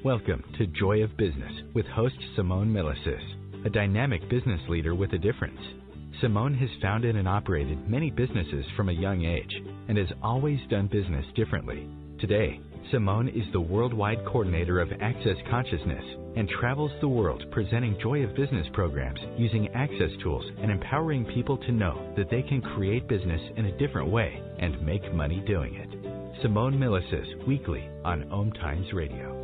Welcome to Joy of Business with host Simone Milasas, a dynamic business leader with a difference. Simone has founded and operated many businesses from a young age and has always done business differently. Today, Simone is the worldwide coordinator of Access Consciousness and travels the world presenting Joy of Business programs using access tools and empowering people to know that they can create business in a different way and make money doing it. Simone Milasas, weekly on OMTimes Radio.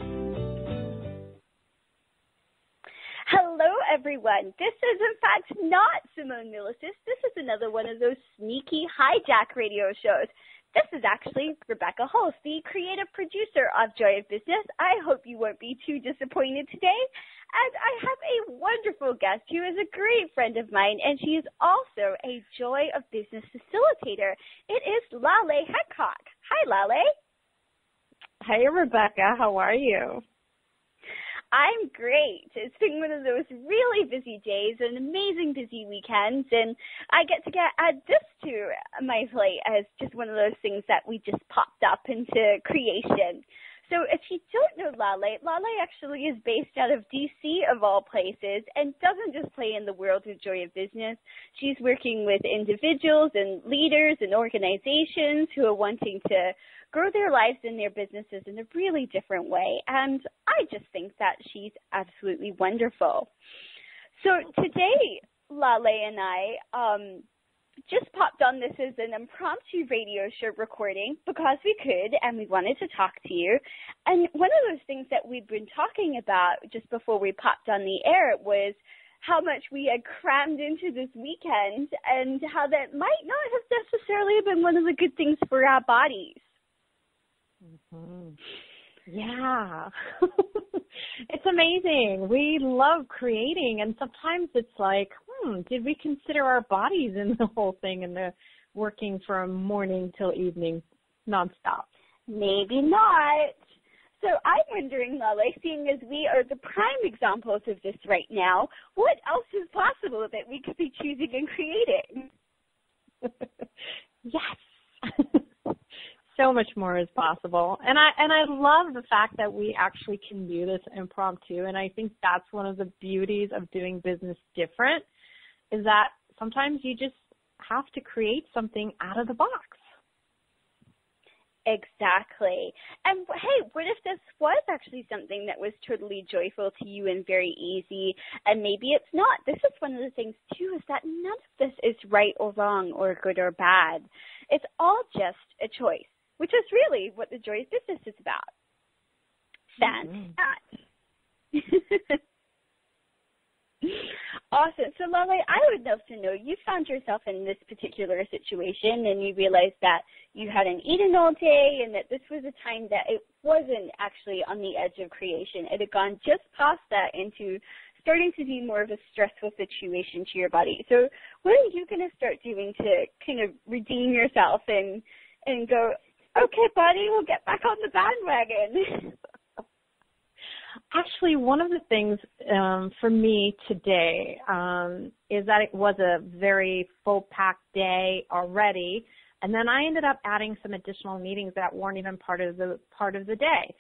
Hello, everyone. This is, in fact, not Simone Milasas. This is another one of those sneaky hijack radio shows. This is actually Rebecca Hulse, the creative producer of Joy of Business. I hope you won't be too disappointed today. And I have a wonderful guest who is a great friend of mine, and she is also a Joy of Business facilitator. It is Laleh Hancock. Hi, Laleh. Hey, Rebecca. How are you? I'm great. It's been one of those really busy days, an amazing busy weekends, and I get to add this to my plate as just one of those things that we just popped up into creation. So if you don't know Laleh actually is based out of D.C. of all places and doesn't just play in the world of Joy of Business. She's working with individuals and leaders and organizations who are wanting to grow their lives and their businesses in a really different way. And I just think that she's absolutely wonderful. So today, Laleh and I just popped on this as an impromptu radio show recording because we could and we wanted to talk to you. And one of those things that we'd been talking about just before we popped on the air was how much we had crammed into this weekend and how that might not have necessarily been one of the good things for our bodies. Mm-hmm. Yeah. It's amazing. We love creating, and sometimes it's like, did we consider our bodies in the whole thing and the working from morning till evening nonstop? Maybe not. So I'm wondering, Laleh, seeing as we are the prime examples of this right now, what else is possible that we could be choosing and creating? Yes. So much more is possible. And I love the fact that we actually can do this impromptu. And I think that's one of the beauties of doing business different is that sometimes you just have to create something out of the box. Exactly. And hey, what if this was actually something that was totally joyful to you and very easy, and maybe it's not? This is one of the things, too, is that none of this is right or wrong or good or bad. It's all just a choice, which is really what the Joy of Business is about. That. Awesome. So, Laleh, I would love to know, you found yourself in this particular situation and you realized that you hadn't eaten all day and that this was a time that it wasn't actually on the edge of creation. It had gone just past that into starting to be more of a stressful situation to your body. So what are you going to start doing to kind of redeem yourself and go, okay, buddy, we'll get back on the bandwagon? Actually, one of the things for me today is that it was a very full-packed day already, and then I ended up adding some additional meetings that weren't even part of the day.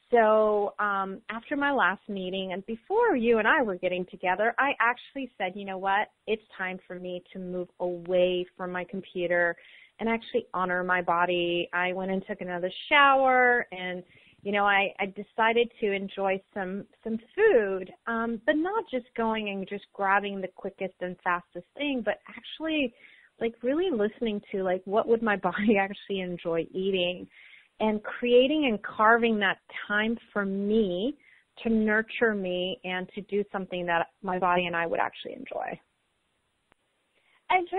So after my last meeting and before you and I were getting together, I actually said, you know what, it's time for me to move away from my computer and actually honor my body. I went and took another shower and I decided to enjoy some food, but not just going and just grabbing the quickest and fastest thing, but actually like really listening to like what would my body actually enjoy eating and creating and carving that time for me to nurture me and to do something that my body and I would actually enjoy. And so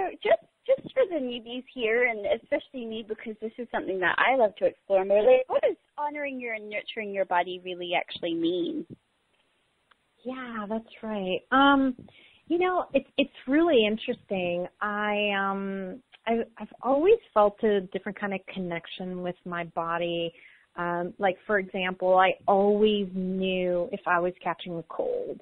just for the newbies here, and especially me because this is something that I love to explore more, like, what does honoring your and nurturing your body really actually mean? Yeah, that's right. It's really interesting. I've always felt a different kind of connection with my body. Like, for example, I always knew if I was catching a cold.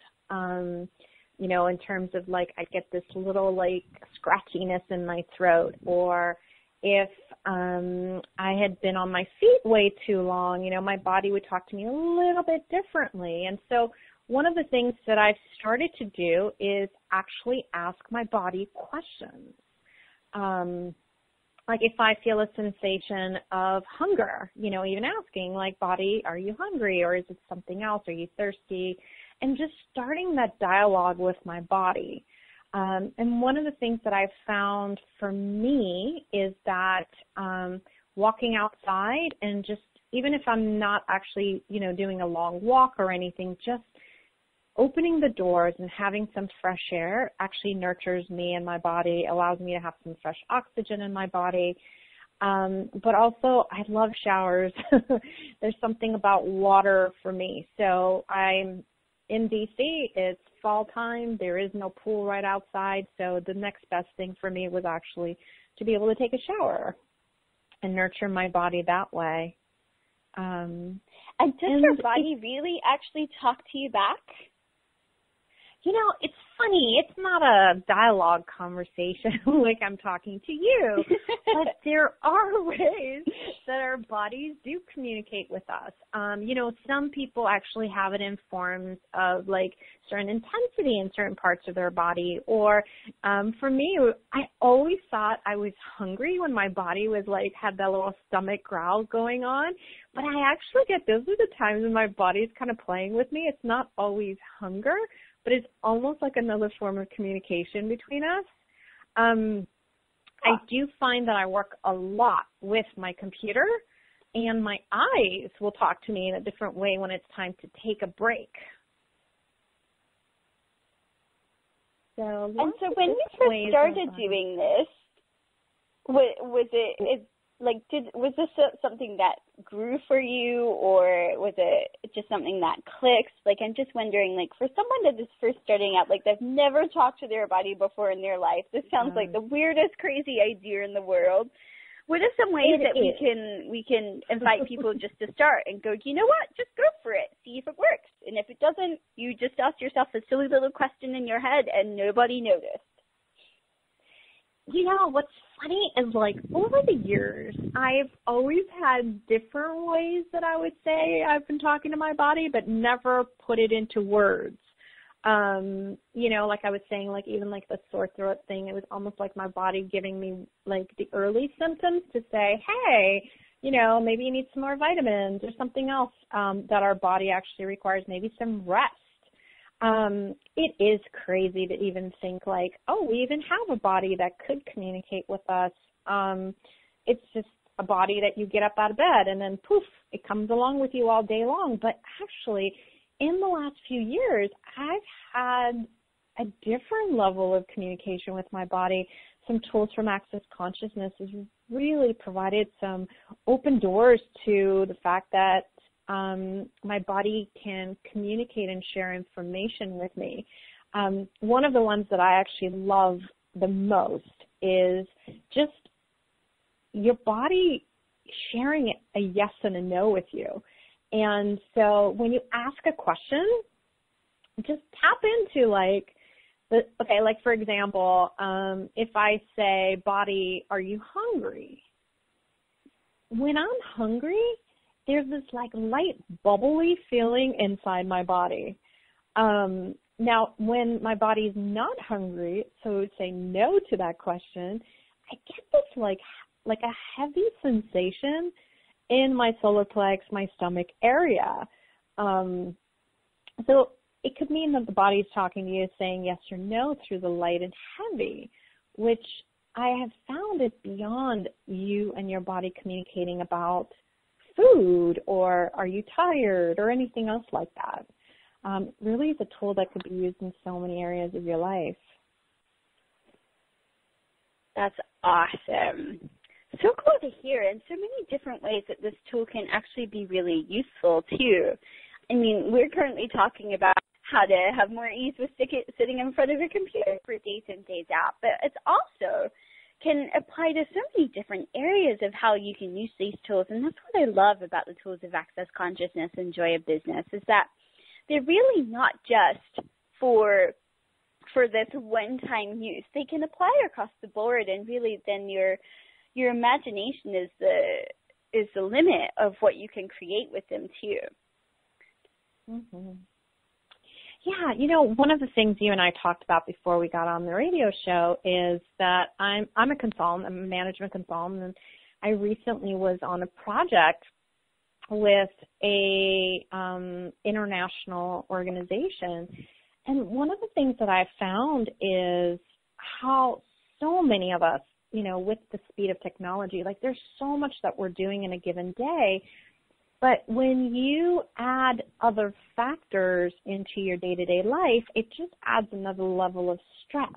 In terms of like I get this little like scratchiness in my throat, or if I had been on my feet way too long. My body would talk to me a little bit differently. And so one of the things that I've started to do is actually ask my body questions. Like if I feel a sensation of hunger, even asking like, body, are you hungry, or is it something else? Are you thirsty? And just starting that dialogue with my body. And one of the things that I've found for me is that walking outside and just, even if I'm not actually, doing a long walk or anything, just opening the doors and having some fresh air actually nurtures me and my body, allows me to have some fresh oxygen in my body. But also, I love showers. There's something about water for me. So I'm in DC, it's fall time. There is no pool right outside. So the next best thing for me was actually to be able to take a shower and nurture my body that way. And does your body really actually talk to you back? It's funny. It's not a dialogue conversation like I'm talking to you, but there are ways that our bodies do communicate with us. Some people actually have it in forms of like certain intensity in certain parts of their body. Or for me, I always thought I was hungry when my body was like, had that little stomach growl going on. But I actually get, those are the times when my body's kind of playing with me. It's not always hunger, but it's almost like another form of communication between us. I do find that I work a lot with my computer, and my eyes will talk to me in a different way when it's time to take a break. And so when you first started doing this, was something that grew for you, or was it just something that clicks? Like, I'm just wondering, like, for someone that is first starting out, like, they've never talked to their body before in their life, this sounds like the weirdest, crazy idea in the world. What are some ways that we can invite people just to start and go, you know what, just go for it, see if it works. And if it doesn't, you just ask yourself a silly little question in your head and nobody noticed. What's funny is, like, over the years, I've always had different ways that I would say I've been talking to my body, but never put it into words. Like I was saying, like, even like the sore throat thing, it was almost like my body giving me like the early symptoms to say, hey, maybe you need some more vitamins or something else that our body actually requires, maybe some rest. It is crazy to even think like, oh, we even have a body that could communicate with us. It's just a body that you get up out of bed and then poof, it comes along with you all day long. But actually, in the last few years, I've had a different level of communication with my body. Some tools from Access Consciousness has really provided some open doors to the fact that my body can communicate and share information with me. One of the ones that I actually love the most is just your body sharing a yes and a no with you. And so when you ask a question, just tap into like, like for example, if I say, body, are you hungry? When I'm hungry, there's this like light bubbly feeling inside my body. Now, when my body's not hungry, so I would say no to that question, I get this like a heavy sensation in my solar plex, my stomach area. So it could mean that the body's talking to you, saying yes or no through the light and heavy, which I have found is beyond you and your body communicating about food or are you tired or anything else like that. Really is a tool that could be used in so many areas of your life. That's awesome. So cool to hear, and so many different ways that this tool can actually be really useful too. I mean, we're currently talking about how to have more ease with sitting in front of a computer for days and days out, but it's also can apply to so many different areas of how you can use these tools. And that's what I love about the tools of Access Consciousness and Joy of Business, is that they're really not just for this one-time use. They can apply across the board, and really then you're your imagination is the limit of what you can create with them too. Mm-hmm. Yeah, you know, one of the things you and I talked about before we got on the radio show is that I'm a consultant, I'm a management consultant, and I recently was on a project with a international organization. And one of the things that I've found is how so many of us, you know, with the speed of technology, like there's so much that we're doing in a given day. But when you add other factors into your day-to-day life, it just adds another level of stress.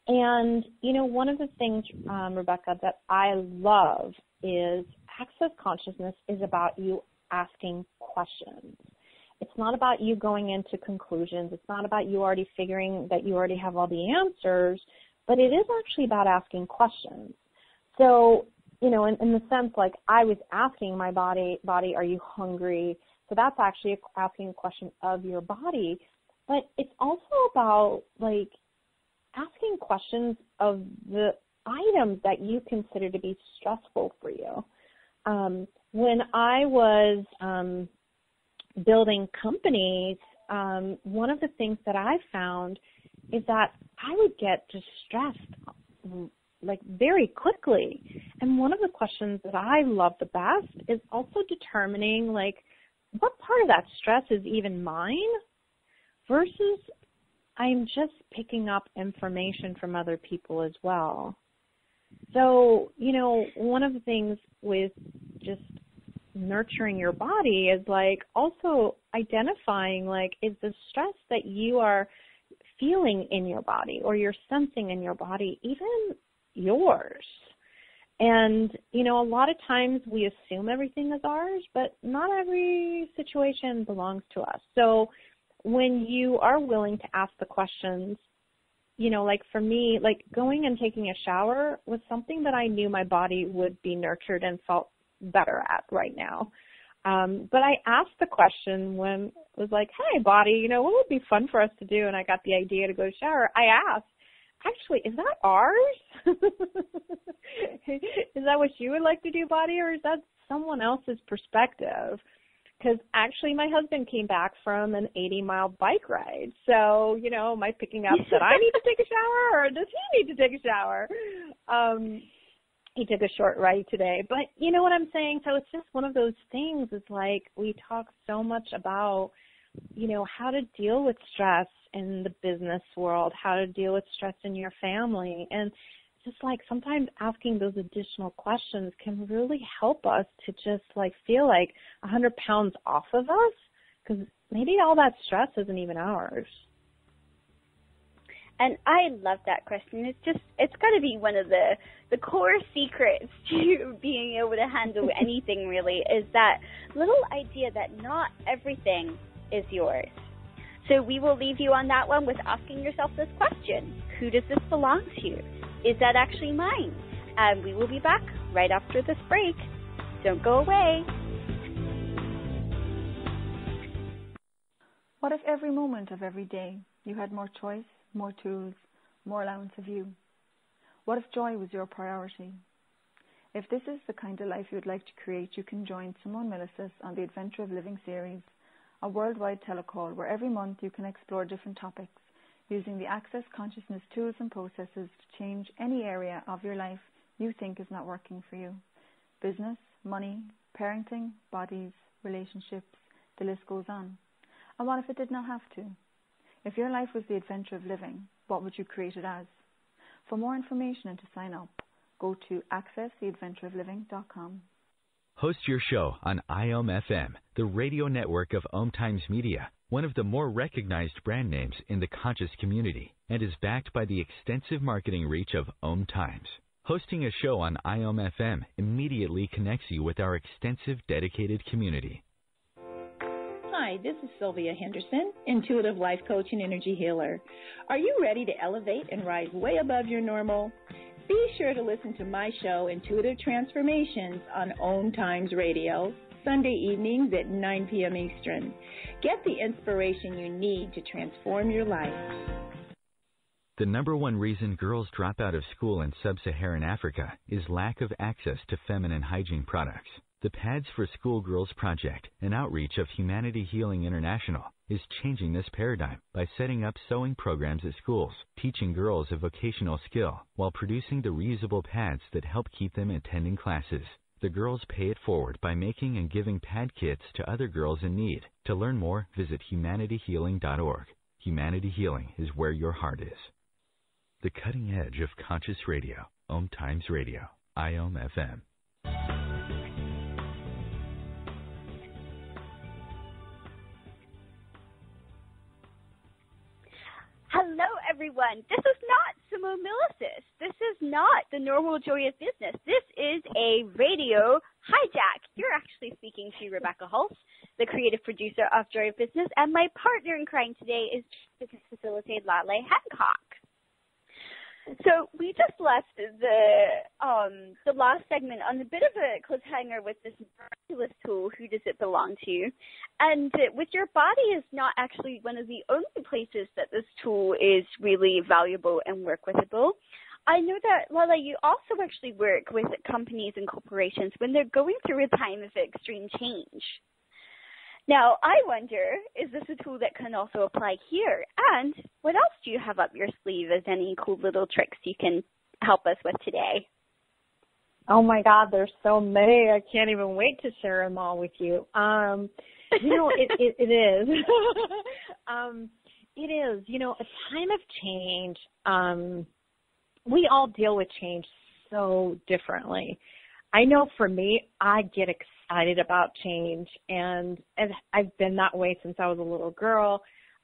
And, you know, one of the things, Rebecca, that I love is access consciousness is about you asking questions. It's not about you going into conclusions. It's not about you already figuring that you already have all the answers, but it is actually about asking questions. So, you know, in the sense, like, I was asking my body, are you hungry? So that's actually asking a question of your body. But it's also about, like, asking questions of the items that you consider to be stressful for you. When I was building companies, one of the things that I found is that I would get distressed like very quickly. And one of the questions that I love the best is also determining, like, what part of that stress is even mine versus I'm just picking up information from other people as well. So, you know, one of the things with just nurturing your body is, like, also identifying, like, is the stress that you are feeling in your body or you're sensing in your body even yours? And, you know, a lot of times we assume everything is ours, but not every situation belongs to us. So when you are willing to ask the questions, you know, like for me, like going and taking a shower was something that I knew my body would be nurtured and felt better at right now. But I asked the question when it was like, hey, body, you know, what would be fun for us to do? And I got the idea to go shower. I asked, actually, is that ours? Is that what you would like to do, body, or is that someone else's perspective? Because actually my husband came back from an 80-mile bike ride. So, you know, am I picking up that I need to take a shower or does he need to take a shower? He took a short ride today. But you know what I'm saying? So it's just one of those things. It's like we talk so much about, you know, how to deal with stress in the business world, how to deal with stress in your family. And just like sometimes asking those additional questions can really help us to just like feel like 100 pounds off of us, because maybe all that stress isn't even ours. And I love that question. It's got to be one of the core secrets to being able to handle anything really, is that little idea that not everything is yours. So we will leave you on that one with asking yourself this question: who does this belong to? Is that actually mine? And we will be back right after this break. Don't go away. What if every moment of every day you had more choice, more tools, more allowance of you? What if joy was your priority? If this is the kind of life you would like to create, you can join Simone Milasas on the Adventure of Living series, a worldwide telecall where every month you can explore different topics using the Access Consciousness tools and processes to change any area of your life you think is not working for you. Business, money, parenting, bodies, relationships, the list goes on. And what if it did not have to? If your life was the adventure of living, what would you create it as? For more information and to sign up, go to accesstheadventureofliving.com. Host your show on IOM-FM, the radio network of OMTimes Media, one of the more recognized brand names in the conscious community, and is backed by the extensive marketing reach of OMTimes. Hosting a show on IOM-FM immediately connects you with our extensive dedicated community. Hi, this is Sylvia Henderson, intuitive life coach and energy healer. Are you ready to elevate and rise way above your normal? Be sure to listen to my show, Intuitive Transformations, on OMTimes Radio, Sunday evenings at 9 p.m. Eastern. Get the inspiration you need to transform your life. The number one reason girls drop out of school in sub-Saharan Africa is lack of access to feminine hygiene products. The Pads for Schoolgirls Project, an outreach of Humanity Healing International, is changing this paradigm by setting up sewing programs at schools, teaching girls a vocational skill while producing the reusable pads that help keep them attending classes. The girls pay it forward by making and giving pad kits to other girls in need. To learn more, visit humanityhealing.org. Humanity Healing is where your heart is. The cutting edge of conscious radio, OMTimes Radio, IOM FM. Hello, everyone. This is not Simone Millicis. This is not the normal joy of business. This is a radio hijack. You're actually speaking to Rebecca Hulse, the creative producer of Joy of Business, and my partner in crime today is Business Facilitator Laleh Hancock. So we just left the last segment on a bit of a cliffhanger with this miraculous tool, Who Does It Belong To? And with your body is not actually one of the only places that this tool is really valuable and workable. I know that, Laleh, you also actually work with companies and corporations when they're going through a time of extreme change. Now, I wonder, is this a tool that can also apply here? And what else do you have up your sleeve as any cool little tricks you can help us with today? Oh, my God, there's so many. I can't even wait to share them all with you. It is. It is. A time of change, we all deal with change so differently. I know for me, I get excited about change, and I've been that way since I was a little girl.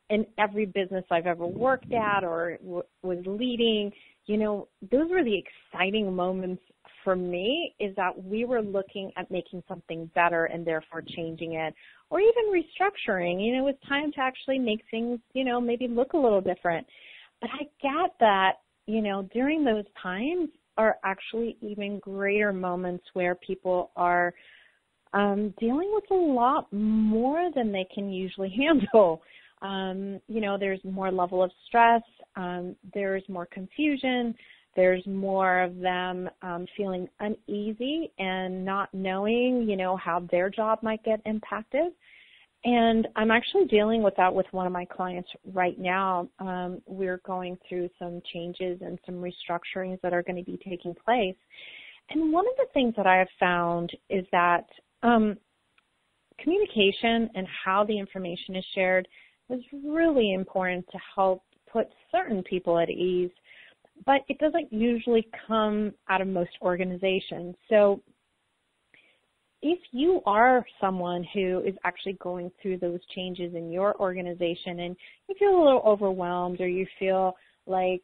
In every business I've ever worked at or was leading, those were the exciting moments for me, is that we were looking at making something better and therefore changing it, or even restructuring. It was time to actually make things, maybe look a little different. But I get that, during those times are actually even greater moments where people are dealing with a lot more than they can usually handle. There's more level of stress, there's more confusion, there's more of them feeling uneasy and not knowing, how their job might get impacted. And I'm actually dealing with that with one of my clients right now. We're going through some changes and some restructurings that are going to be taking place. And one of the things that I have found is that communication and how the information is shared is really important to help put certain people at ease, but it doesn't usually come out of most organizations. So if you are someone who is actually going through those changes in your organization and you feel a little overwhelmed, or you feel like,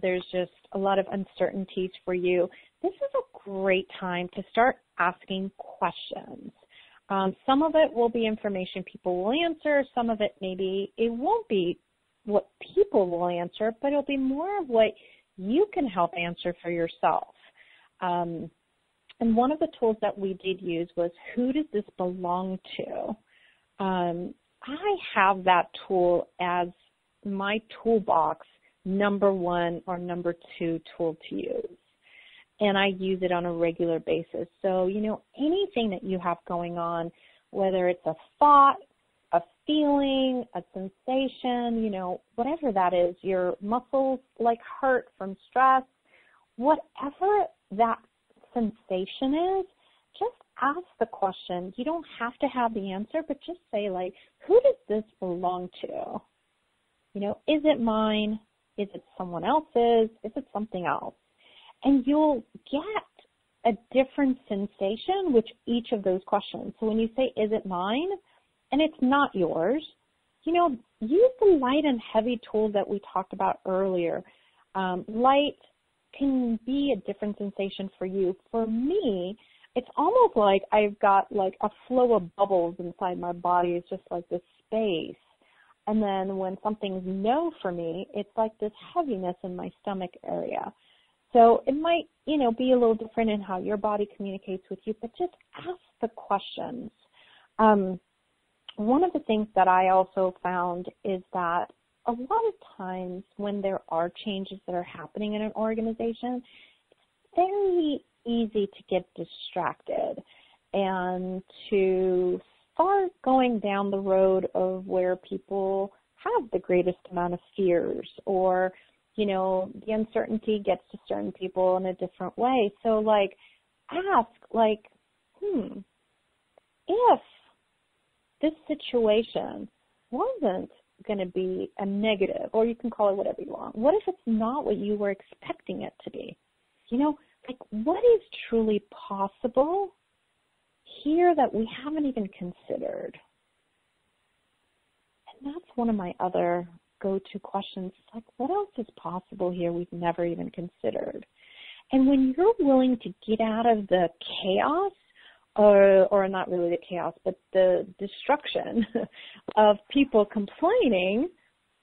there's just a lot of uncertainties for you, this is a great time to start asking questions. Some of it will be information people will answer. Some of it maybe it won't be what people will answer, but it'll be more of what you can help answer for yourself. And one of the tools that we did use was, who does this belong to? I have that tool as my toolbox number one or number two tool to use. And I use it on a regular basis. So, anything that you have going on, whether it's a thought, a feeling, a sensation, whatever that is, your muscles hurt from stress, whatever that sensation is, just ask the question. You don't have to have the answer, but just say, who does this belong to? Is it mine? Is it someone else's? Is it something else? And you'll get a different sensation with each of those questions. So when you say, is it mine? And it's not yours, use the light and heavy tools that we talked about earlier. Light can be a different sensation for you. For me, it's almost like I've got a flow of bubbles inside my body. It's just like this space. And then when something's no for me, it's like this heaviness in my stomach area. So it might, be a little different in how your body communicates with you, but just ask the questions. One of the things that I also found is that a lot of times when there are changes that are happening in an organization, it's very easy to get distracted and to start going down the road of where people have the greatest amount of fears, or, you know, the uncertainty gets to certain people in a different way. So, like, ask, like, if this situation wasn't going to be a negative, or you can call it whatever you want, what if it's not what you were expecting it to be? You know, like, what is truly possible here that we haven't even considered? And that's one of my other go-to questions. It's like, what else is possible here we've never even considered? And when you're willing to get out of the chaos, or not really the chaos, but the destruction of people complaining,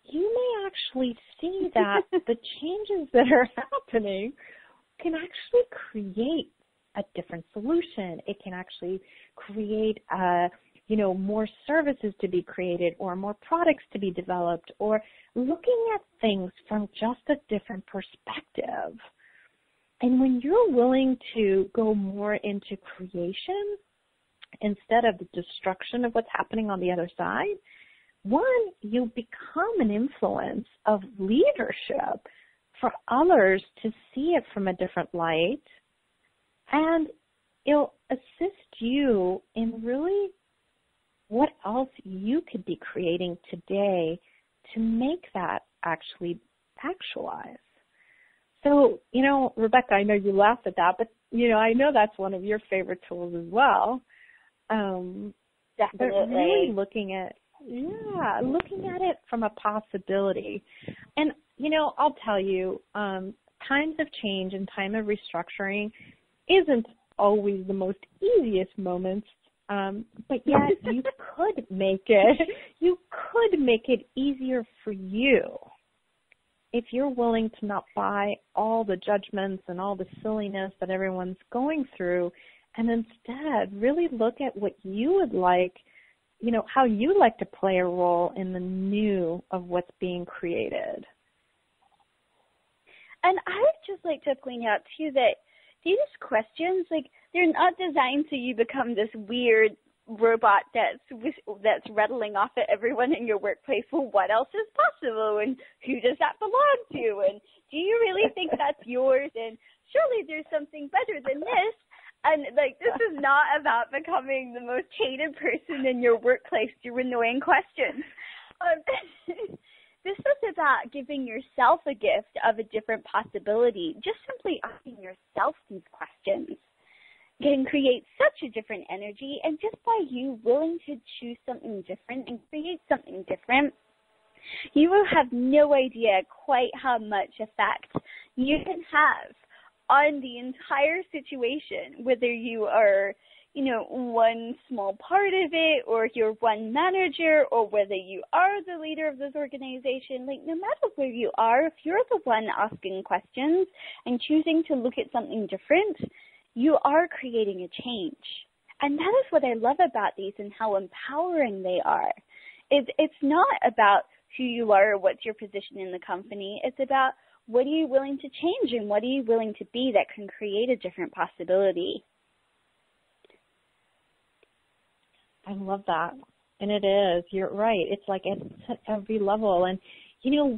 you may actually see that the changes that are happening can actually create a different solution. It can actually create, more services to be created, or more products to be developed, or looking at things from just a different perspective. And when you're willing to go more into creation instead of the destruction of what's happening on the other side, one, you become an influence of leadership for others to see it from a different light, and it'll assist you in really what else you could be creating today to make that actually actualize. So, Rebecca, I know you laughed at that, but, I know that's one of your favorite tools as well. Definitely. But really looking at it from a possibility. And, I'll tell you, times of change and time of restructuring isn't always the most easiest moments, but yet you could make it easier for you if you're willing to not buy all the judgments and all the silliness that everyone's going through, and instead really look at what you would like, how you like to play a role in the new of what's being created. And I would just like to point out, too, that these questions, they're not designed so you become this weird robot that's rattling off at everyone in your workplace. Well, what else is possible, and who does that belong to, and do you really think that's yours, and surely there's something better than this. And this is not about becoming the most hated person in your workplace through annoying questions. This is about giving yourself a gift of a different possibility. Just simply asking yourself these questions can create such a different energy, and just by you willing to choose something different and create something different, you will have no idea quite how much effect you can have on the entire situation, whether you are, one small part of it, or you're one manager, or whether you are the leader of this organization. No matter where you are, if you're the one asking questions and choosing to look at something different, you are creating a change. And that is what I love about these and how empowering they are. It's not about who you are or what's your position in the company. It's about what are you willing to change and what are you willing to be that can create a different possibility. I love that. And it is. You're right. It's at every level. And,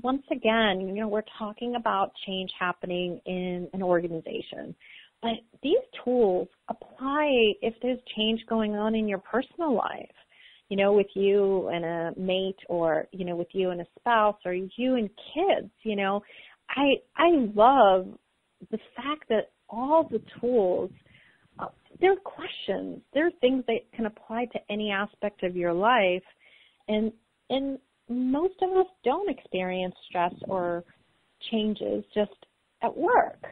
once again, we're talking about change happening in an organization. But these tools apply if there's change going on in your personal life, with you and a mate, or, with you and a spouse, or you and kids. I love the fact that all the tools, they're questions. They're things that can apply to any aspect of your life. And most of us don't experience stress or changes just at work.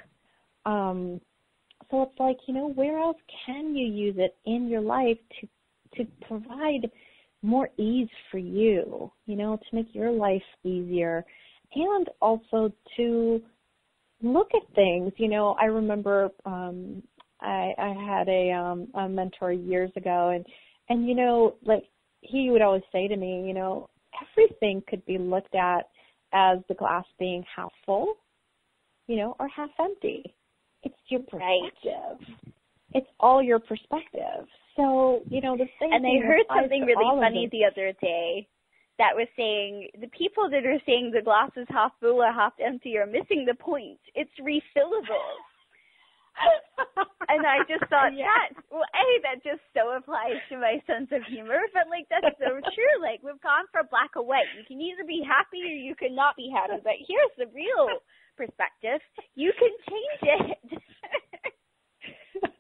So it's where else can you use it in your life to provide more ease for you, to make your life easier, and also to look at things. I remember I had a mentor years ago, and he would always say to me, everything could be looked at as the glass being half full, or half empty. It's your perspective. It's all your perspective. So, the same And thing. I heard something really funny the other day that was saying the people that are saying the glass is half full or half empty are missing the point. It's refillable. And I just thought that just so applies to my sense of humor, but that's so true. We've gone for black or white. You can either be happy or you can not be happy, but here's the real perspective. You can change it.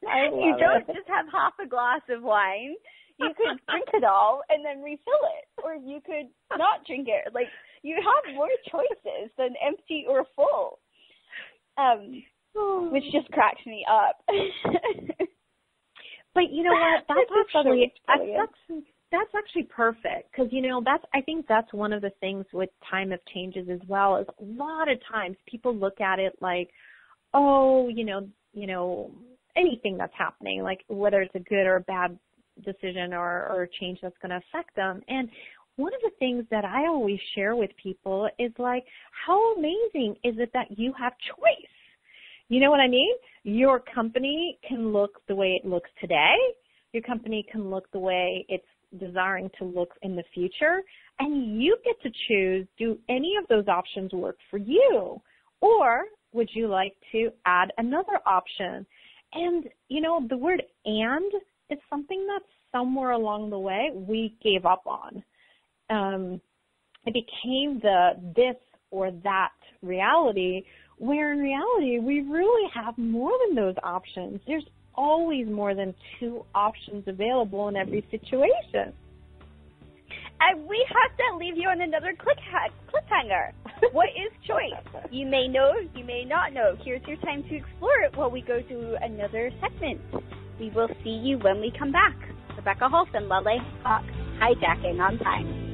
You don't just have half a glass of wine. You could drink it all and then refill it, or you could not drink it. You have more choices than empty or full. Which just cracks me up. But you know what? That's actually perfect, because I think that's one of the things with time of changes as well. Is a lot of times people look at it like, anything that's happening, whether it's a good or a bad decision or a change that's going to affect them. And one of the things that I always share with people is how amazing is it that you have choice? You know what I mean? Your company can look the way it looks today. Your company can look the way it's desiring to look in the future. And you get to choose, do any of those options work for you? Or would you like to add another option? And, the word "and" is something that somewhere along the way we gave up on. It became the this or that reality, where in reality we really have more than those options. There's always more than two options available in every situation. And we have to leave you on another cliffhanger. What is choice? You may know, you may not know. Here's your time to explore it while we go to another segment. We will see you when we come back. Rebecca Hulse and Laleh Hancock, hijacking OMTimes.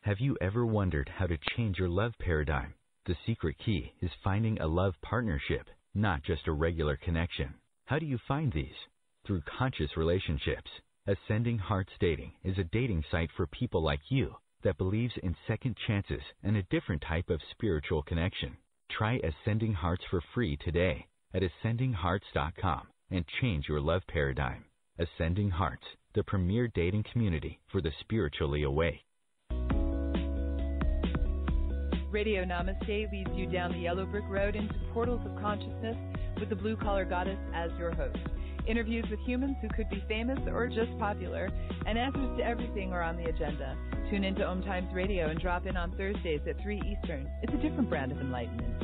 Have you ever wondered how to change your love paradigm? The secret key is finding a love partnership, not just a regular connection. How do you find these? Through conscious relationships. Ascending Hearts Dating is a dating site for people like you that believes in second chances and a different type of spiritual connection. Try Ascending Hearts for free today at ascendinghearts.com and change your love paradigm. Ascending Hearts, the premier dating community for the spiritually awake. Radio Namaste leads you down the yellow brick road into portals of consciousness with the blue-collar goddess as your host. Interviews with humans who could be famous or just popular, and answers to everything are on the agenda. Tune into OMTimes Radio and drop in on Thursdays at 3 Eastern. It's a different brand of enlightenment.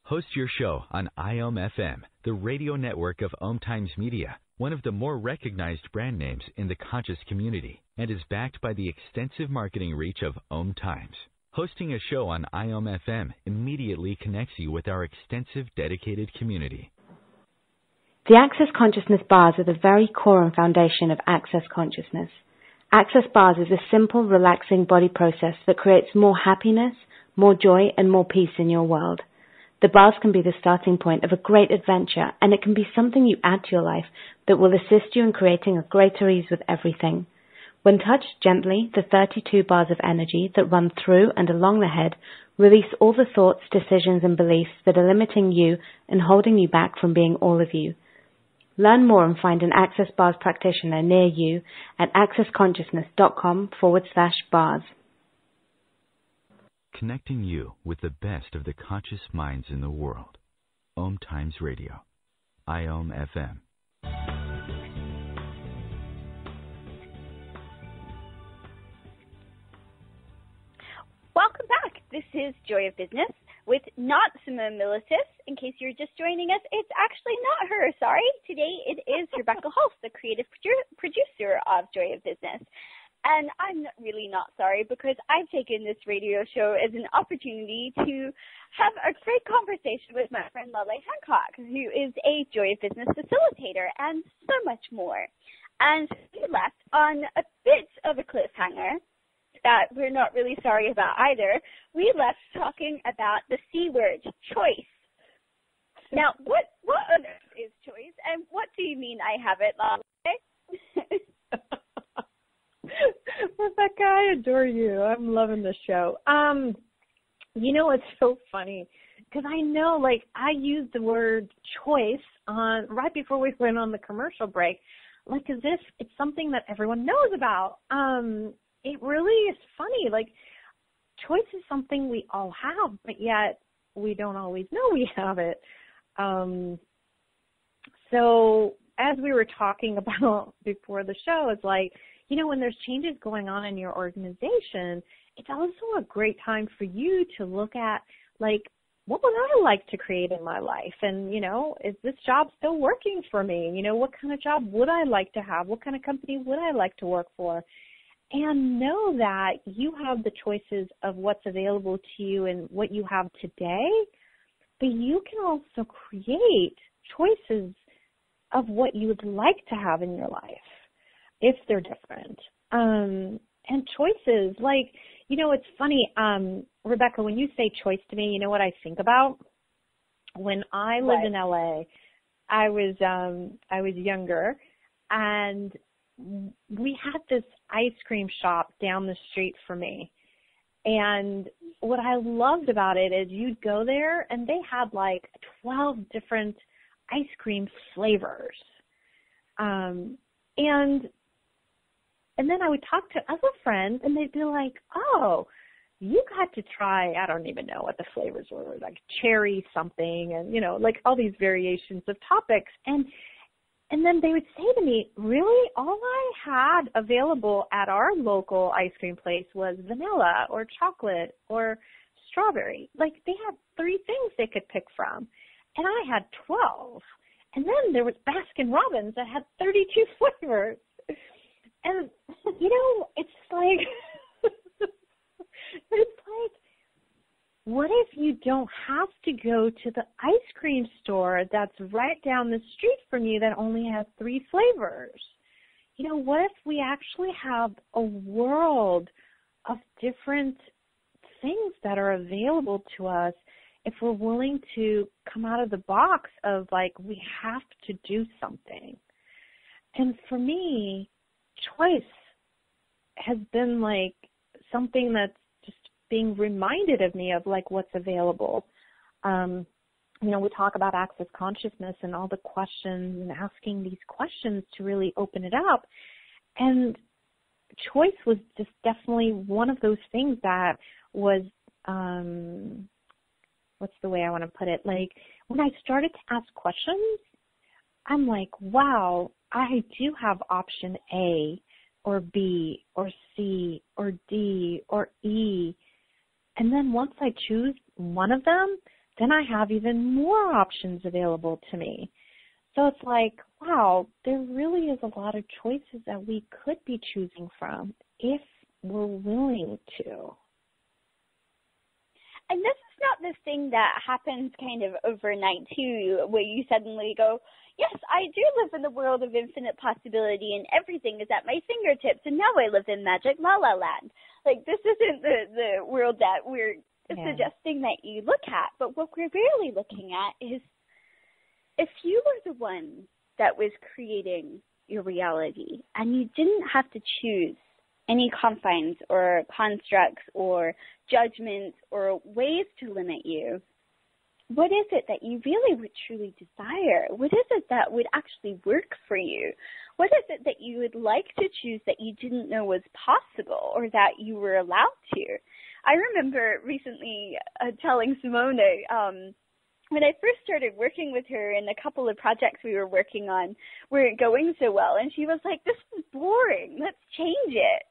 Host your show on IOM-FM, the radio network of OMTimes Media, one of the more recognized brand names in the conscious community, and is backed by the extensive marketing reach of OMTimes. Hosting a show on IOM-FM immediately connects you with our extensive dedicated community. The Access Consciousness Bars are the very core and foundation of Access Consciousness. Access Bars is a simple, relaxing body process that creates more happiness, more joy, and more peace in your world. The bars can be the starting point of a great adventure, and it can be something you add to your life that will assist you in creating a greater ease with everything. When touched gently, the 32 bars of energy that run through and along the head release all the thoughts, decisions, and beliefs that are limiting you and holding you back from being all of you. Learn more and find an Access Bars practitioner near you at accessconsciousness.com/bars. Connecting you with the best of the conscious minds in the world. OMTimes Radio. IOM-FM. Welcome back. This is Joy of Business with not Simone Militis. In case you're just joining us, it's actually not her. Sorry. Today it is Rebecca Hulse, the creative producer of Joy of Business. And I'm really not sorry, because I've taken this radio show as an opportunity to have a great conversation with my friend Laleh Hancock, who is a Joy of Business facilitator, and so much more. And we left on a bit of a cliffhanger that we're not really sorry about either. We left talking about the C word, choice. Now, what on earth is choice, and what do you mean I have it, Laleh? Rebecca, Rebecca, I adore you. I'm loving the show. It's so funny because I know, like, I used the word choice right before we went on the commercial break, like as if it's something that everyone knows about. It really is funny. Like, choice is something we all have, but yet we don't always know we have it. So as we were talking about before the show, it's like, when there's changes going on in your organization, it's also a great time for you to look at, like, what would I like to create in my life? And, is this job still working for me? What kind of job would I like to have? What kind of company would I like to work for? And know that you have the choices of what's available to you and what you have today, but you can also create choices of what you would like to have in your life if they're different. And choices, like, it's funny, Rebecca, when you say choice to me, you know what I think about? When I lived in LA, I was younger, and we had this ice cream shop down the street from me. And what I loved about it is you'd go there and they had like 12 different ice cream flavors. And then I would talk to other friends and they'd be like, oh, you got to try, I don't even know what the flavors were, like cherry something and, like all these variations of topics. And then they would say to me, really, all I had available at our local ice cream place was vanilla or chocolate or strawberry. Like, they had 3 things they could pick from, and I had 12. And then there was Baskin Robbins that had 32 flavors. And, it's like, what if you don't have to go to the ice cream store that's right down the street from you that only has 3 flavors? What if we actually have a world of different things that are available to us if we're willing to come out of the box of, like, we have to do something? And for me, choice has been, like, something that's just being reminded of me of, like, what's available. We talk about access consciousness and all the questions and asking these questions to really open it up. And choice was just definitely one of those things that was, what's the way I want to put it? Like, when I started to ask questions, I'm like, wow, I do have option A or B or C or D or E. And then once I choose one of them, then I have even more options available to me. So it's like, wow, there really is a lot of choices that we could be choosing from if we're willing to. And this is not this thing that happens kind of overnight too, where you suddenly go, yes, I do live in the world of infinite possibility and everything is at my fingertips and now I live in magic La La Land. Like, this isn't the world that we're suggesting that you look at, but what we're really looking at is if you were the one that was creating your reality and you didn't have to choose any confines or constructs or judgments or ways to limit you, what is it that you really would truly desire? What is it that would actually work for you? What is it that you would like to choose that you didn't know was possible or that you were allowed to? I remember recently telling Simone, when I first started working with her and a couple of projects we were working on weren't going so well, and she was like, this is boring, let's change it.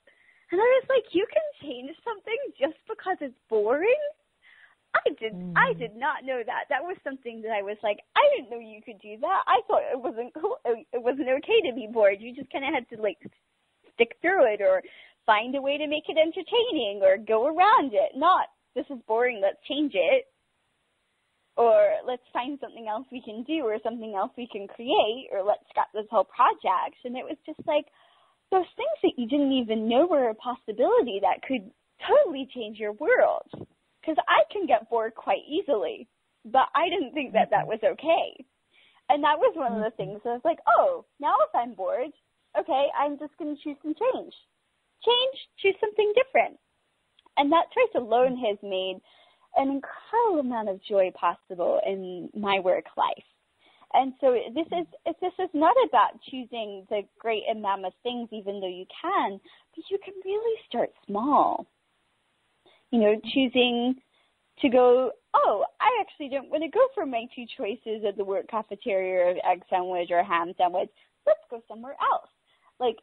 And I was like, you can change something just because it's boring? I did not know that. That was something that I was like, I didn't know you could do that. I thought it wasn't cool. It wasn't okay to be bored. You just kind of had to, like, stick through it or find a way to make it entertaining or go around it. Not, this is boring, let's change it. Or let's find something else we can do or something else we can create, or let's scrap this whole project. And it was just like those things that you didn't even know were a possibility that could totally change your world. Because I can get bored quite easily, but I didn't think that that was okay. And that was one of the things I was like, oh, now if I'm bored, okay, I'm just going to choose some change. change, choose something different. And that choice alone has made an incredible amount of joy possible in my work life. And so this is not about choosing the great and mammoth things, even though you can, but you can really start small. Choosing to go, oh, I actually don't want to go for my two choices at the work cafeteria of egg sandwich or ham sandwich. Let's go somewhere else. Like,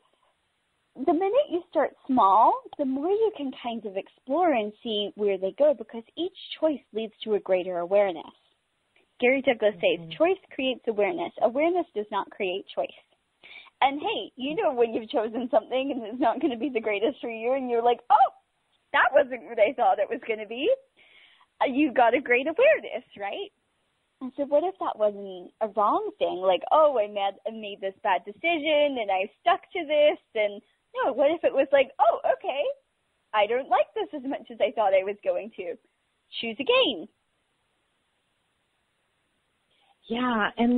the minute you start small, the more you can kind of explore and see where they go, because each choice leads to a greater awareness. Gary Douglas says, choice creates awareness. Awareness does not create choice. And hey, when you've chosen something and it's not going to be the greatest for you, and you're like, oh, that wasn't what I thought it was going to be. You got a great awareness, right? And so what if that wasn't a wrong thing? Like, oh, I made this bad decision and I stuck to this. And no, what if it was like, oh, okay, I don't like this as much as I thought I was going to. Choose again. Yeah, and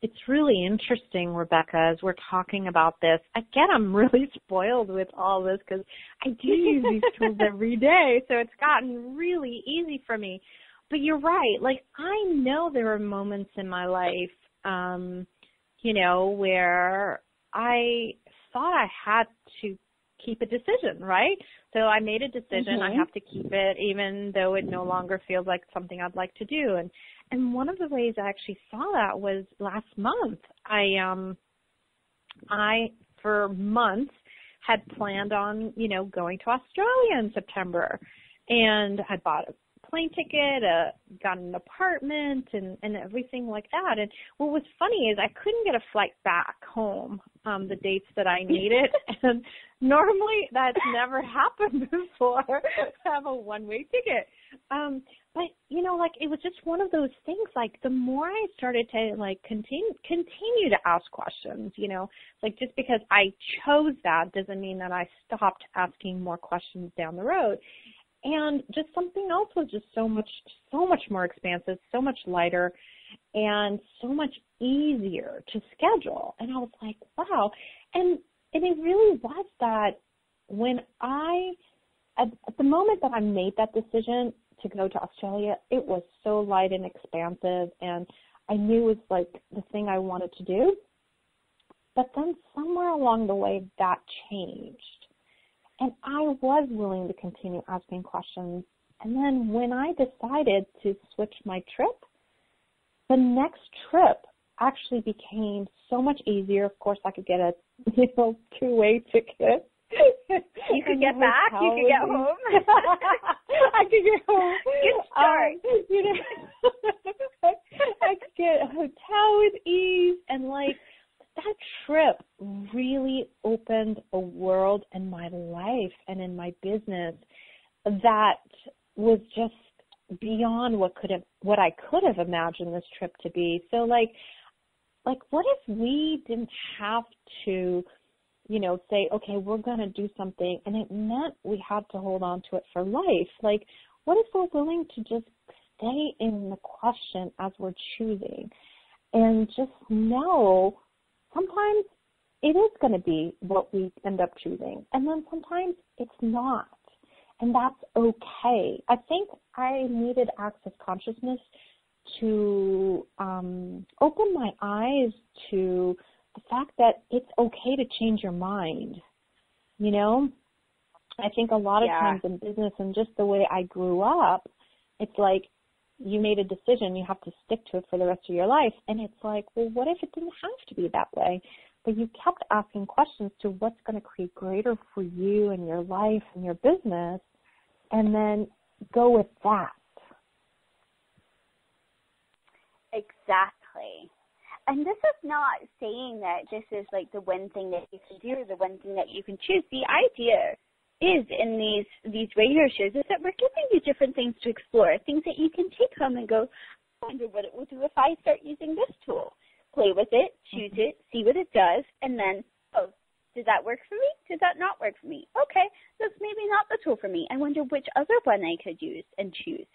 it's really interesting, Rebecca, as we're talking about this. Again, I'm really spoiled with all this because I do use these tools every day, so it's gotten really easy for me. But you're right. Like, I know there are moments in my life, where I thought I had to keep a decision, right? So I made a decision. I have to keep it, even though it no longer feels like something I'd like to do. And one of the ways I actually saw that was last month. I for months had planned on, going to Australia in September, and I bought a plane ticket, got an apartment, and everything like that. And what was funny is I couldn't get a flight back home the dates that I needed, and normally that's never happened before. I have a one-way ticket. But, it was just one of those things, like, the more I started to, continue to ask questions, just because I chose that doesn't mean that I stopped asking more questions down the road. And just something else was just so much more expansive, so much lighter, and so much easier to schedule. And I was like, wow. And it really was that when at the moment that I made that decision to go to Australia, it was so light and expansive, and I knew it was like the thing I wanted to do. But then somewhere along the way, that changed. And I was willing to continue asking questions. And then when I decided to switch my trip, the next trip actually became so much easier. Of course, I could get a two-way ticket. You could get back. You could get home. I could get home. Good start. I could get a hotel with ease, and that trip really opened a world in my life and in my business that was just beyond what I could have imagined this trip to be. So what if we didn't have to, say, okay, we're going to do something, and it meant we had to hold on to it for life? What if we're willing to just stay in the question as we're choosing and just know sometimes it is going to be what we end up choosing, and then sometimes it's not, and that's okay. I think I needed Access Consciousness to open my eyes to the fact that it's okay to change your mind. I think a lot of times in business and just the way I grew up, it's like you made a decision, you have to stick to it for the rest of your life. And it's like, well, what if it didn't have to be that way? But you kept asking questions to what's going to create greater for you and your life and your business, and then go with that. Exactly. And this is not saying that this is the one thing that you can do or the one thing that you can choose. The idea is in these radio shows is that we're giving you different things to explore, things that you can take home and go, I wonder what it will do if I start using this tool. Play with it, choose it, see what it does, and then, oh, did that work for me? Did that not work for me? Okay, that's maybe not the tool for me. I wonder which other one I could use and choose.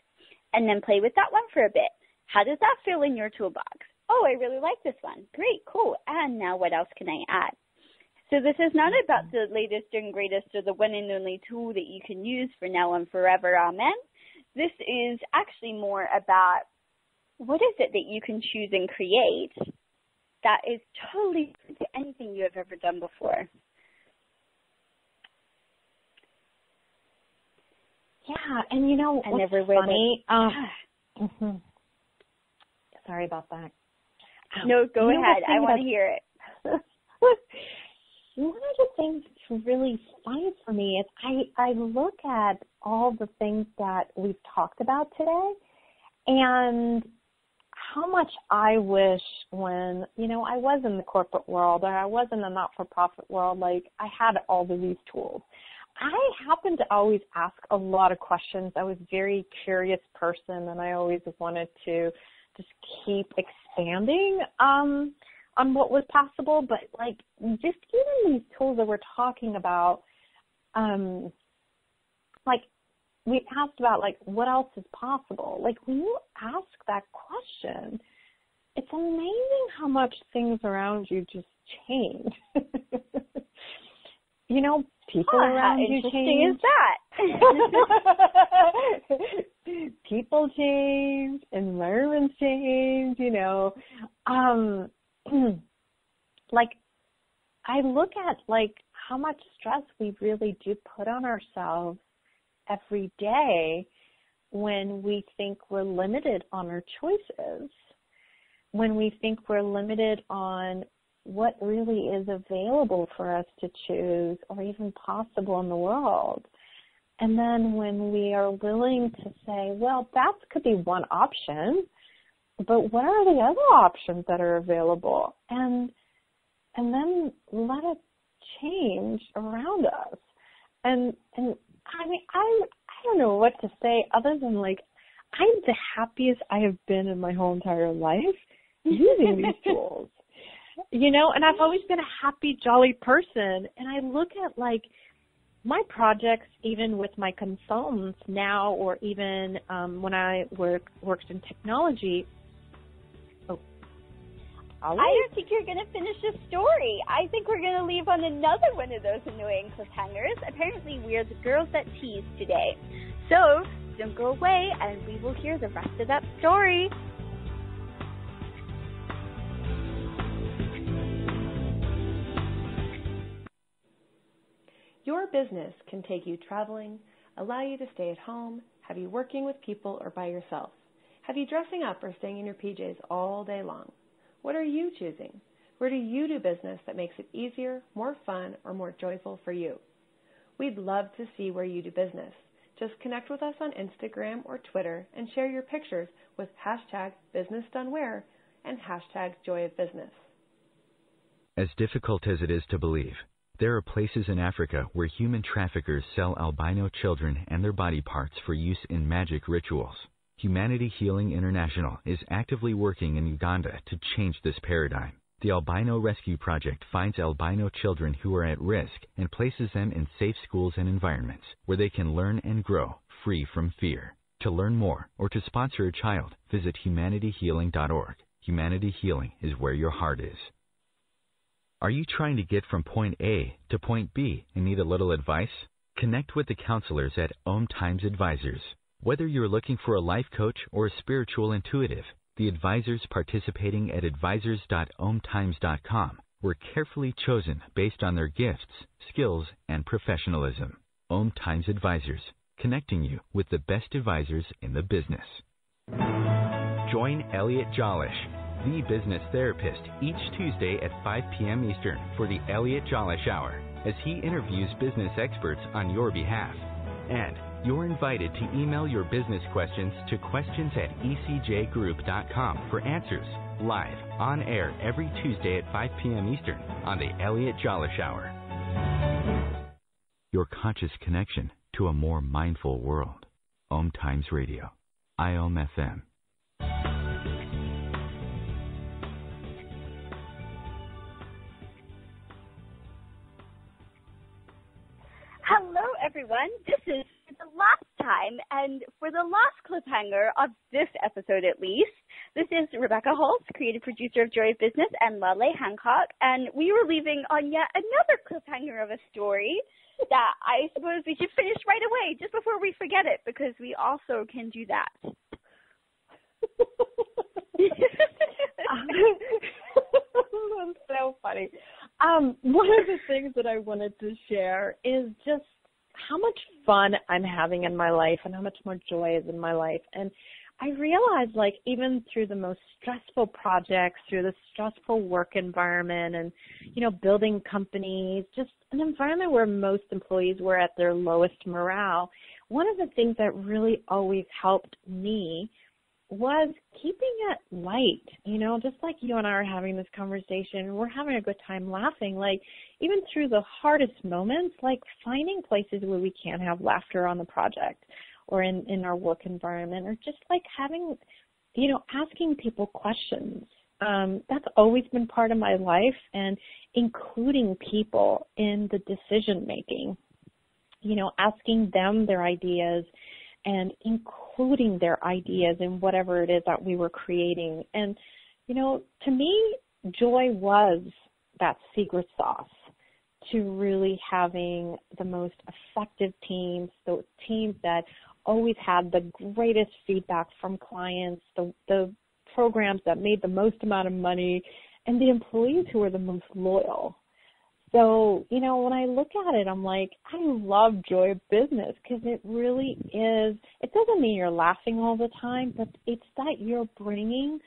And then play with that one for a bit. How does that feel in your toolbox? Oh, I really like this one. Great, cool. And now what else can I add? So this is not about the latest and greatest or the one and only tool that you can use for now and forever, amen. This is actually more about what is it that you can choose and create that is totally different to anything you have ever done before. Yeah, and you know what's funny? Sorry about that. No, go ahead. I want to hear it. One of the things that's really funny for me is I look at all the things that we've talked about today and how much I wish when, I was in the corporate world or I was in the not-for-profit world, like I had all of these tools. I happen to always ask a lot of questions. I was a very curious person, and I always wanted to just keep expanding on what was possible. But, just even these tools that we're talking about, we asked about, what else is possible? When you ask that question, it's amazing how much things around you just change. People around you change. How interesting is that? People change, environments change, I look at, how much stress we really do put on ourselves every day when we think we're limited on our choices, when we think we're limited on what really is available for us to choose or even possible in the world. And then when we are willing to say, well, that could be one option, but what are the other options that are available? And then let it change around us. And I mean, I don't know what to say other than I'm the happiest I have been in my whole entire life using these tools. And I've always been a happy, jolly person. And I look at, my projects, even with my consultants now, or even when I worked in technology. I don't think you're going to finish the story. I think we're going to leave on another one of those annoying cliffhangers. Apparently, we're the girls that tease today. So, don't go away, and we will hear the rest of that story. Your business can take you traveling, allow you to stay at home, have you working with people or by yourself, have you dressing up or staying in your PJs all day long. What are you choosing? Where do you do business that makes it easier, more fun, or more joyful for you? We'd love to see where you do business. Just connect with us on Instagram or Twitter and share your pictures with #BusinessDoneWhere and #JoyOfBusiness. As difficult as it is to believe, there are places in Africa where human traffickers sell albino children and their body parts for use in magic rituals. Humanity Healing International is actively working in Uganda to change this paradigm. The Albino Rescue Project finds albino children who are at risk and places them in safe schools and environments where they can learn and grow free from fear. To learn more or to sponsor a child, visit humanityhealing.org. Humanity Healing is where your heart is. Are you trying to get from point A to point B and need a little advice? Connect with the counselors at OMTimes Advisors. Whether you're looking for a life coach or a spiritual intuitive, the advisors participating at advisors.omtimes.com were carefully chosen based on their gifts, skills, and professionalism. OMTimes Advisors, connecting you with the best advisors in the business. Join Elliot Jolish, the business therapist, each Tuesday at 5 p.m. Eastern for the Elliot Jolish Hour as he interviews business experts on your behalf. And you're invited to email your business questions to questions@ecjgroup.com for answers, live, on air every Tuesday at 5 p.m. Eastern on the Elliot Jolish Hour. Your conscious connection to a more mindful world. OMTimes Radio. IOM FM. Hello, everyone. This is the last time, and for the last cliffhanger of this episode at least, This is Rebecca Hulse, creative producer of Joy of Business, and Laleh Hancock, and we were leaving on yet another cliffhanger of a story that I suppose we should finish right away, just before we forget it, because we also can do that. That's so funny. One of the things that I wanted to share is just how much fun I'm having in my life and how much more joy is in my life. And I realized, like, even through the most stressful projects, through the stressful work environment and, you know, building companies, just an environment where most employees were at their lowest morale, one of the things that really always helped me was keeping it light, you know, just like you and I are having this conversation. We're having a good time laughing, like even through the hardest moments, like finding places where we can have laughter on the project or in our work environment, or just like having, you know, asking people questions. That's always been part of my life, and including people in the decision making, you know, asking them their ideas and including their ideas in whatever it is that we were creating. And, you know, to me, joy was that secret sauce to really having the most effective teams, the teams that always had the greatest feedback from clients, the programs that made the most amount of money, and the employees who were the most loyal. So, you know, when I look at it, I'm like, I love Joy of Business because it really is, it doesn't mean you're laughing all the time, but it's that you're bringing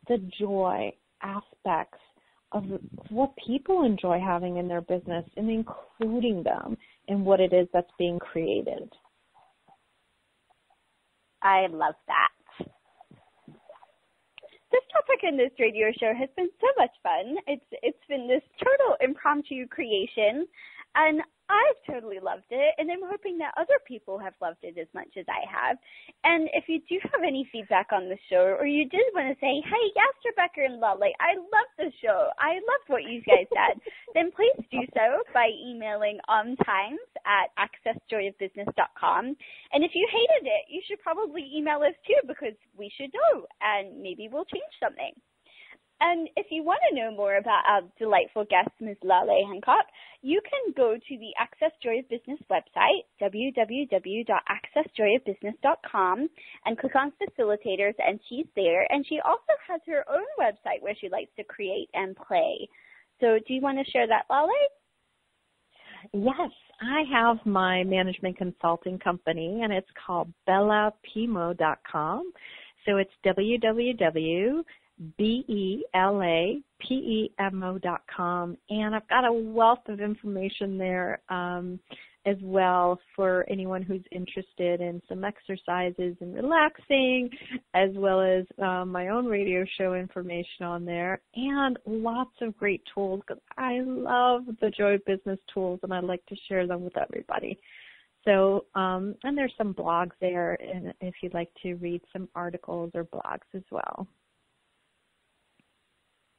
the joy aspects of what people enjoy having in their business and including them in what it is that's being created. I love that. This topic in this radio show has been so much fun. It's been this total impromptu creation, and I've totally loved it, and I'm hoping that other people have loved it as much as I have. And if you do have any feedback on the show, or you did want to say, hey, yes, Rebecca and Laleh, I love the show, I loved what you guys said, then please do so by emailing OMTimes@accessjoyofbusiness.com. And if you hated it, you should probably email us too, because we should know, and maybe we'll change something. And if you want to know more about our delightful guest, Ms. Laleh Hancock, you can go to the Access Joy of Business website, www.accessjoyofbusiness.com, and click on Facilitators, and she's there. And she also has her own website where she likes to create and play. So do you want to share that, Laleh? Yes, I have my management consulting company, and it's called Belapemo.com. So it's www.belapemo.com, and I've got a wealth of information there as well for anyone who's interested in some exercises and relaxing, as well as my own radio show information on there, and lots of great tools, because I love the Joy of Business tools, and I like to share them with everybody. So, and there's some blogs there, and if you'd like to read some articles or blogs as well.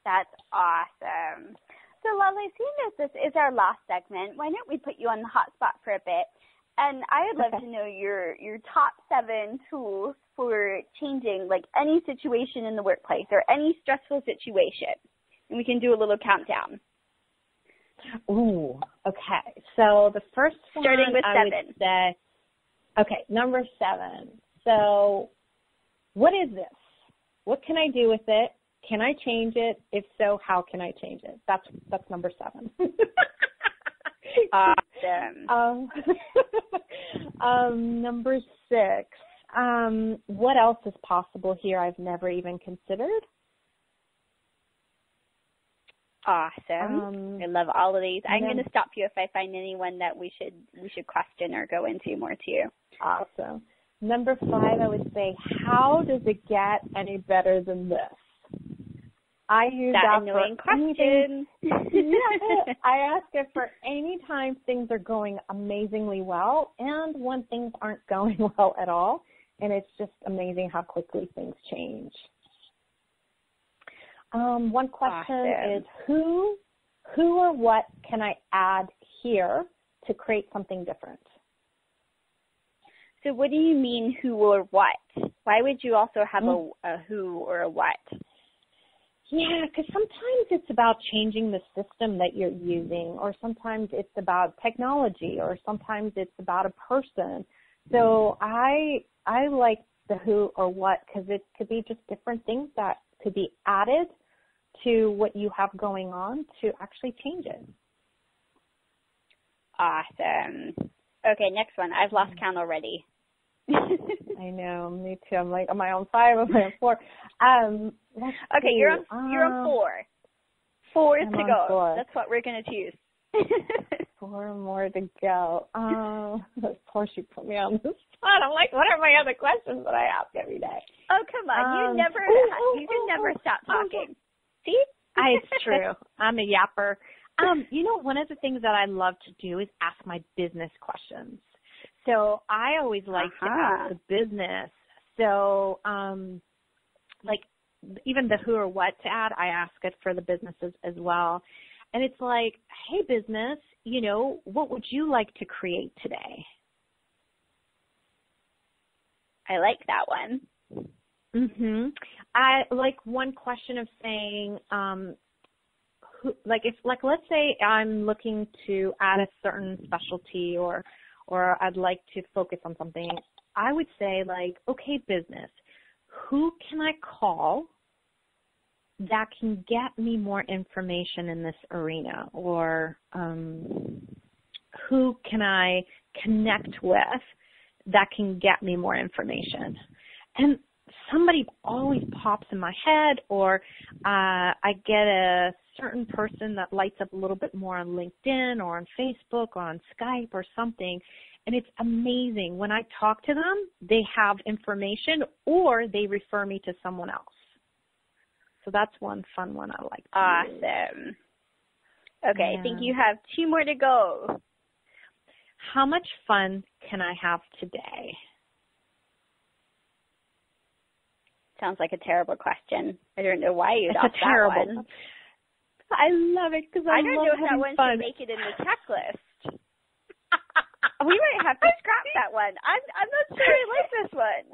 That's awesome. So, Laleh, seeing as this is our last segment, why don't we put you on the hot spot for a bit? And I would love to know your top 7 tools for changing, like, any situation in the workplace or any stressful situation. And we can do a little countdown. Ooh, okay. So the first one, starting with 7. I would say, okay, number 7. So what is this? What can I do with it? Can I change it? If so, how can I change it? That's number 7. Awesome. Number 6. What else is possible here I've never even considered? Awesome. I love all of these. I'm going to stop you if I find anyone that we should question or go into more too. Awesome. Number 5, I would say, how does it get any better than this? I use that annoying question. Yeah, I ask it for any time things are going amazingly well and when things aren't going well at all, and it's just amazing how quickly things change. One question is who or what can I add here to create something different? So what do you mean who or what? Why would you also have a who or a what? Yeah, because sometimes it's about changing the system that you're using, or sometimes it's about technology, or sometimes it's about a person. So I like the who or what because it could be just different things that could be added to what you have going on to actually change it. Awesome. Okay, next one. I've lost count already. I know, me too. I'm like, am I on 5? Am I on 4? Okay, you're on 4. 4 is to go. 4. That's what we're gonna choose. 4 more to go. Of course you put me on the spot. I'm like, what are my other questions that I ask every day? Oh, come on. You can never stop talking. See? It's true. I'm a yapper. One of the things that I love to do is ask my business questions. So I always like to ask the business. So, even the who or what to add, I ask it for the businesses as well. And it's like, hey, business, what would you like to create today? I like that one. Mhm. I like one question of saying, let's say I'm looking to add a certain specialty or I'd like to focus on something. I would say okay, business, who can I call that can get me more information in this arena, or who can I connect with that can get me more information? And somebody always pops in my head, or I get a certain person that lights up a little bit more on LinkedIn or on Facebook or on Skype or something. And it's amazing. When I talk to them, they have information or they refer me to someone else. So that's one fun one I like. Awesome. Okay, I think you have 2 more to go. How much fun can I have today? Sounds like a terrible question. I don't know why you'd ask that one. I love it because I don't know if that one should make it in the checklist. We might have to scrap that one. I'm not sure I like this one.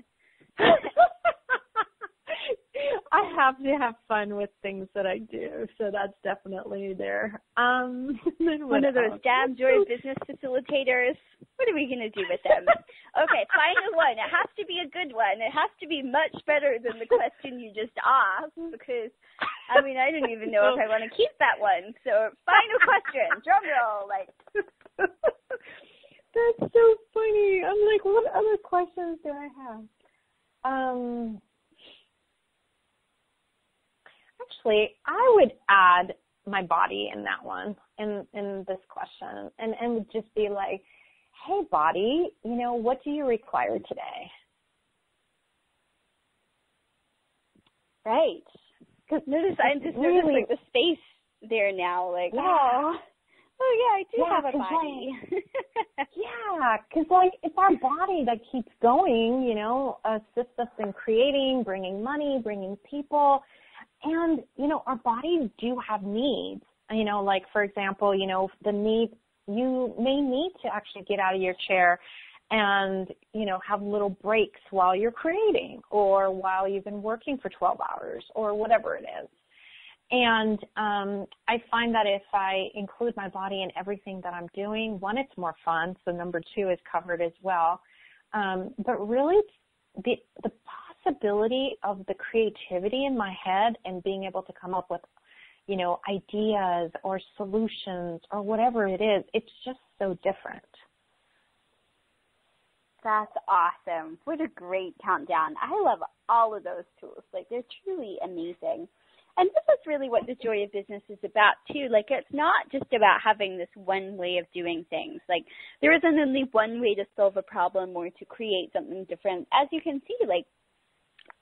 I have to have fun with things that I do, so that's definitely there. One of those damn Joy Business Facilitators. What are we going to do with them? Okay, final one. It has to be a good one. It has to be much better than the question you just asked, because, I don't even know if I want to keep that one. So, final question. Drum roll. That's so funny. I'm like, what other questions do I have? Actually, I would add my body in that one, in this question, and would just be like, hey, body, what do you require today? Right. Because notice the space there now, oh yeah, I do have a body. Yeah, because it's our body that keeps going, assists us in creating, bringing money, bringing people. And, our bodies do have needs, for example, the need, you may need to actually get out of your chair and, have little breaks while you're creating or while you've been working for 12 hours or whatever it is. And I find that if I include my body in everything that I'm doing, 1, it's more fun, so number 2 is covered as well. But really, the possibility of the creativity in my head and being able to come up with, ideas or solutions or whatever it is, it's just so different. That's awesome. What a great countdown. I love all of those tools. They're truly amazing. And this is really what the Joy of Business is about, too. It's not just about having this one way of doing things. There isn't only one way to solve a problem or to create something different. As you can see,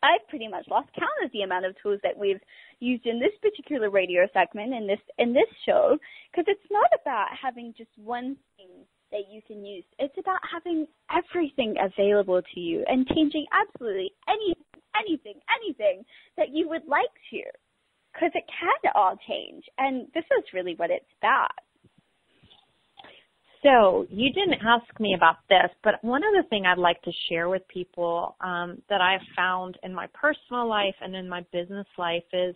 I've pretty much lost count of the amount of tools that we've used in this particular radio segment, in this show, because it's not about having just one thing that you can use. It's about having everything available to you and changing absolutely anything that you would like to. Because it can all change, and this is really what it's about. So you didn't ask me about this, but one other thing I'd like to share with people that I've found in my personal life and in my business life is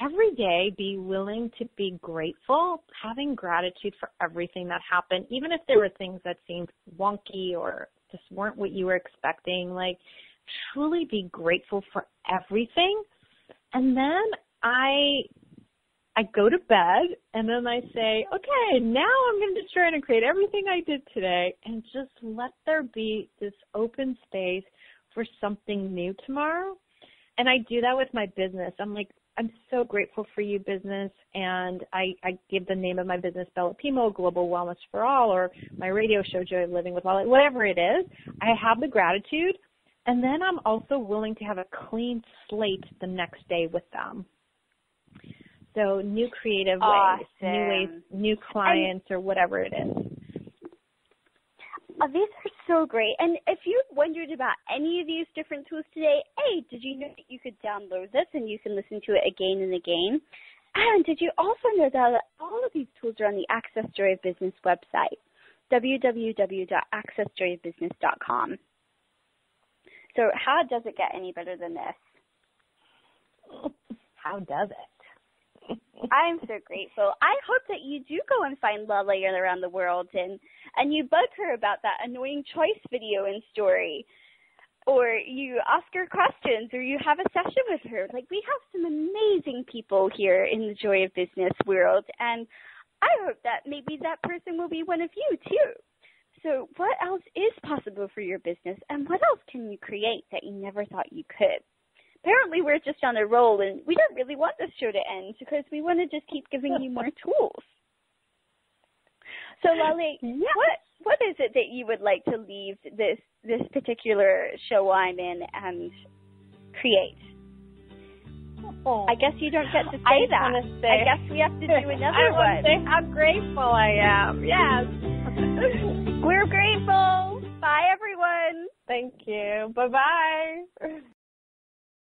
every day be willing to be grateful, having gratitude for everything that happened, even if there were things that seemed wonky or just weren't what you were expecting. Like, truly be grateful for everything. And then I go to bed and then I say, okay, now I'm going to try to create everything I did today and just let there be this open space for something new tomorrow. And I do that with my business. I'm like, I'm so grateful for you, business, and I give the name of my business, Belapemo, Global Wellness for All, or my radio show, Joy of Living with Laleh, whatever it is. I have the gratitude, and then I'm also willing to have a clean slate the next day with them. So new creative ways, new clients, or whatever it is. These are so great. And if you wondered about any of these different tools today, did you know that you could download this and you can listen to it again and again? And did you also know that all of these tools are on the Access Joy of Business website, www.accessjoyofbusiness.com. So how does it get any better than this? How does it? I'm so grateful. I hope that you do go and find Laleh around the world and you bug her about that annoying choice video and story, or you ask her questions, or you have a session with her. Like, we have some amazing people here in the Joy of Business world, and I hope that maybe that person will be one of you too. So what else is possible for your business, and what else can you create that you never thought you could? Apparently we're just on a roll, and we don't really want this show to end because we want to just keep giving you more tools. So, Laleh, what is it that you would like to leave this particular show I'm in and create? I guess you don't get to say that. I guess we have to do another one. I want to say how grateful I am. Yes. We're grateful. Bye, everyone. Thank you. Bye-bye.